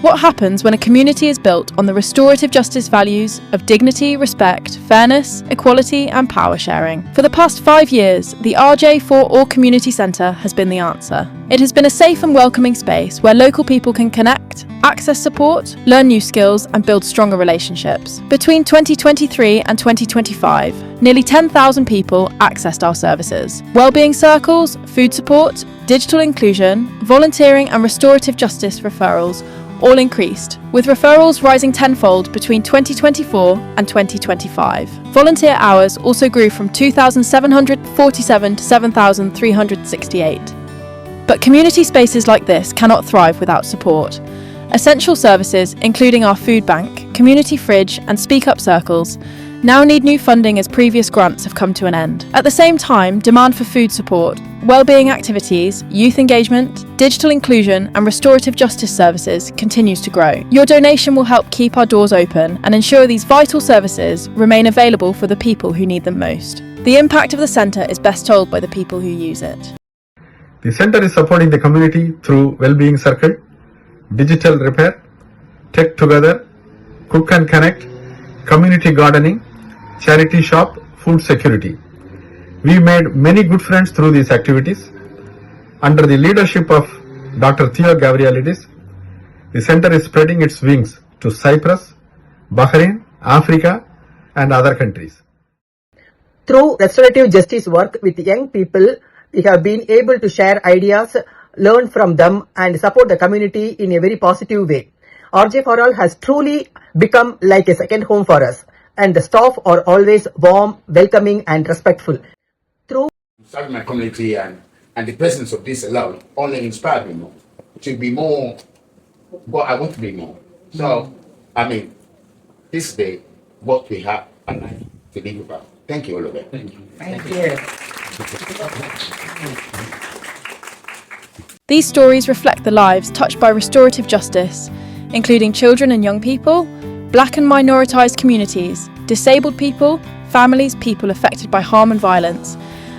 What happens when a community is built on the restorative justice values of dignity, respect, fairness, equality and power sharing? For the past 5 years, the RJ4All Community Centre has been the answer. It has been a safe and welcoming space where local people can connect, access support, learn new skills and build stronger relationships. Between 2023 and 2025, nearly 10,000 people accessed our services. Wellbeing circles, food support, digital inclusion, volunteering and restorative justice referrals all increased, with referrals rising tenfold between 2024 and 2025. Volunteer hours also grew from 2,747 to 7,368. But community spaces like this cannot thrive without support. Essential services, including our food bank, community fridge and speak up circles, now need new funding as previous grants have come to an end. At the same time, demand for food support, wellbeing activities, youth engagement, digital inclusion and restorative justice services continues to grow. Your donation will help keep our doors open and ensure these vital services remain available for the people who need them most. The impact of the centre is best told by the people who use it. The centre is supporting the community through wellbeing circle, digital repair, tech together, cook and connect, community gardening, charity shop, food security. We made many good friends through these activities. Under the leadership of Dr. Theo Gavrielides, the centre is spreading its wings to Cyprus, Bahrain, Africa and other countries. Through restorative justice work with young people, we have been able to share ideas, learn from them and support the community in a very positive way. RJ4All has truly become like a second home for us, and the staff are always warm, welcoming and respectful. Through starting my community and the presence of this alone only inspired me more to be more what I want to be more. So, I mean, this day, what we have and I to live about. Thank you, all of it. Thank you. Thank you. These stories reflect the lives touched by restorative justice, including children and young people, Black and minoritized communities, disabled people, families, people affected by harm and violence,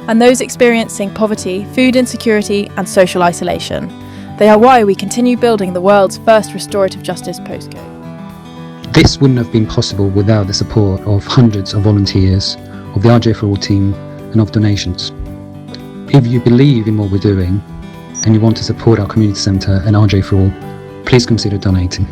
and those experiencing poverty, food insecurity and social isolation. They are why we continue building the world's first restorative justice postcode. This wouldn't have been possible without the support of hundreds of volunteers, of the RJ4All team and of donations. If you believe in what we're doing and you want to support our community centre and RJ4All, please consider donating.